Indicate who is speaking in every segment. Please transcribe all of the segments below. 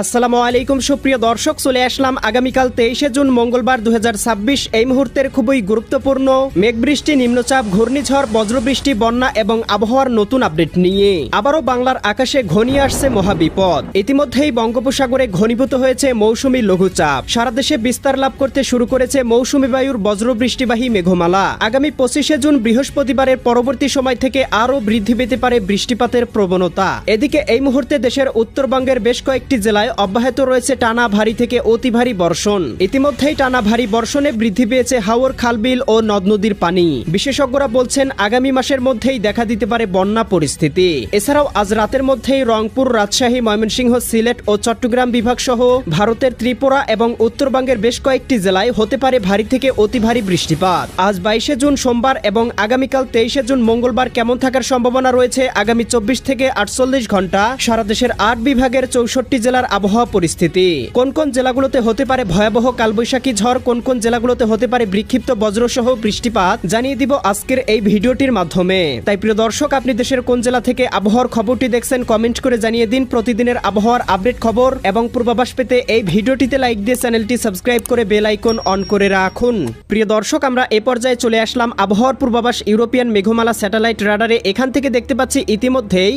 Speaker 1: আসসালামু আলাইকুম সুপ্রিয় দর্শক, চলে আসলাম আগামীকাল 23শে জুন মঙ্গলবার 2026 এই মুহূর্তের খুবই গুরুত্বপূর্ণ মেঘবৃষ্টি, নিম্নচাপ, ঘূর্ণিঝড়, বজ্রবৃষ্টি, বন্যা এবং আবহাওয়ার নতুন আপডেট নিয়ে। আবারও বাংলার আকাশে ঘনিয়ে আসছে মহাবিপদ। ইতিমধ্যেই বঙ্গোপসাগরে ঘনীভূত হয়েছে মৌসুমী লঘুচাপ। সারা দেশে বিস্তার লাভ করতে শুরু করেছে মৌসুমী বায়ুর বজ্রবৃষ্টিবাহী মেঘমালা। আগামী 25শে জুন বৃহস্পতিবারের পরবর্তী সময় থেকে আরও বৃদ্ধি পেতে পারে বৃষ্টিপাতের প্রবণতা। এদিকে এই মুহূর্তে দেশের উত্তরবঙ্গের বেশ কয়েকটি জেলায় অব্যাহত রয়েছে টানা ভারী থেকে অতি ভারী বর্ষণ। ইতিমধ্যেই টানা ভারী বর্ষণে বৃদ্ধি পেয়েছে হাওর, খালবিল ও নদ নদীর পানি। বিশেষজ্ঞরা বলছেন আগামী মাসের মধ্যেই দেখা দিতে পারে বন্যা পরিস্থিতি। এছাড়াও আজ রাতের মধ্যেই রংপুর, রাজশাহী, ময়মনসিংহ, সিলেট ও চট্টগ্রাম বিভাগ সহ ভারতের ত্রিপুরা এবং উত্তরবঙ্গের বেশ কয়েকটি জেলায় হতে পারে ভারী থেকে অতি ভারী বৃষ্টিপাত। আজ 22শে জুন সোমবার এবং আগামীকাল 23শে জুন মঙ্গলবার কেমন থাকার সম্ভাবনা রয়েছে আগামী 24 থেকে 48 ঘন্টা সারা দেশের 8 বিভাগের 64 জেলার আবহাওয়া পরিস্থিতি। কোন কোন জেলাগুলোতে হতে পারে ভয়াবহ কালবৈশাখী ঝড়, কোন কোন জেলাগুলোতে হতে পারে বিক্ষিপ্ত বজ্রসহ বৃষ্টিপাত জানিয়ে দিব আজকের এই ভিডিওটির মাধ্যমে। তাই প্রিয় দর্শক, আপনি দেশের কোন জেলা থেকে আবহাওয়ার খবরটি দেখছেন কমেন্ট করে জানিয়ে দিন। প্রতিদিনের আবহাওয়ার আপডেট খবর এবং পূর্বাভাস পেতে এই ভিডিওটিতে লাইক দিয়ে চ্যানেলটি সাবস্ক্রাইব করে বেল আইকন অন করে রাখুন। প্রিয় দর্শক, আমরা এ পর্যায়ে চলে আসলাম আবহাওয়ার পূর্বাভাস ইউরোপিয়ান মেঘমালা স্যাটেলাইট রাডারে। এখান থেকে দেখতে পাচ্ছি ইতিমধ্যেই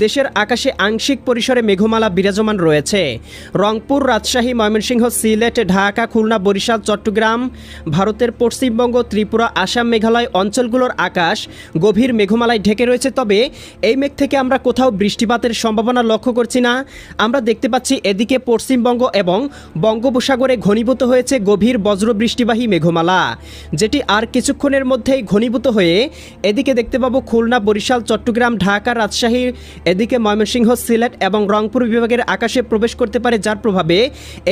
Speaker 1: দেশের আকাশে আংশিক পরিসরে মেঘমালা বিরাজমান রয়েছে। রংপুর, রাজশাহী, ময়মনসিংহ, সিলেট, ঢাকা, খুলনা, বরিশাল, চট্টগ্রাম, ভারতের পশ্চিমবঙ্গ, ত্রিপুরা, আসাম, মেঘালয় অঞ্চলগুলোর আকাশ গভীর মেঘমালায় ঢেকে রয়েছে। তবে এই মেঘ থেকে আমরা কোথাও বৃষ্টিপাতের সম্ভাবনা লক্ষ্য করছি না। আমরা দেখতে পাচ্ছি এদিকে পশ্চিমবঙ্গ এবং বঙ্গোপসাগরে ঘনীভূত হয়েছে গভীর বজ্রবৃষ্টিবাহী মেঘমালা, যেটি আর কিছুক্ষণের মধ্যেই ঘনীভূত হয়ে এদিকে দেখতে পাবো খুলনা, বরিশাল, চট্টগ্রাম, ঢাকা, রাজশাহী, এদিকে ময়মনসিংহ, সিলেট এবং রংপুর বিভাগের আকাশে প্রবেশ করতে পারে, যার প্রভাবে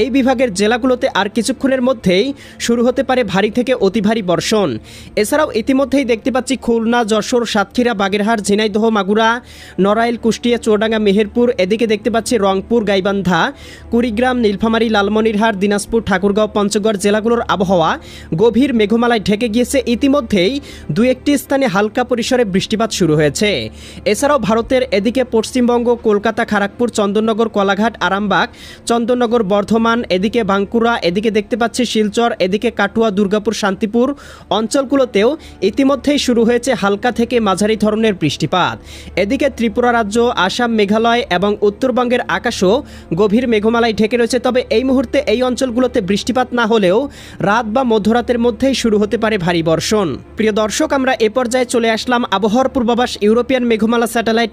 Speaker 1: এই বিভাগের জেলাগুলোতে আর কিছুক্ষণের মধ্যেই শুরু হতে পারে ভারী থেকে অতি ভারী বর্ষণ। এছাড়াও ইতিমধ্যেই দেখতে পাচ্ছি খুলনা, যশোর, সাতক্ষীরা, বাগেরহাট, ঝিনাইদহ, মাগুরা, নড়াইল, কুষ্টিয়া, চুয়াডাঙ্গা, মেহেরপুর, এদিকে দেখতে পাচ্ছি রংপুর, গাইবান্ধা, কুড়িগ্রাম, নীলফামারী, লালমনিরহাট, দিনাজপুর, ঠাকুরগাঁও, পঞ্চগড় জেলাগুলোর আবহাওয়া গভীর মেঘমালায় ঢেকে গিয়েছে। ইতিমধ্যেই দু একটি স্থানে হালকা পরিসরে বৃষ্টিপাত শুরু হয়েছে। এছাড়াও ভারতের এদিকে পশ্চিমবঙ্গ, কলকাতা, খড়গপুর, চন্দননগর, কলাঘাট, আরামবাগ, চন্দননগর, বর্ধমান, এদিকে বাঁকুড়া, এদিকে দেখতে পাচ্ছি শিলচর, এদিকে কাটুয়া, দুর্গাপুর, শান্তিপুর অঞ্চলগুলোতেও ইতিমধ্যেই শুরু হয়েছে হালকা থেকে মাঝারি ধরনের বৃষ্টিপাত। এদিকে ত্রিপুরা রাজ্য, আসাম, মেঘালয় এবং উত্তরবঙ্গের আকাশও গভীর মেঘমালায় ঢেকে রয়েছে। তবে এই মুহূর্তে এই অঞ্চলগুলোতে বৃষ্টিপাত না হলেও রাত বা মধ্যরাতের মধ্যেই শুরু হতে পারে ভারী বর্ষণ। প্রিয় দর্শক, আমরা এ পর্যায়ে চলে আসলাম আবহাওয়ার পূর্বাভাস ইউরোপিয়ান মেঘমালা স্যাটেলাইট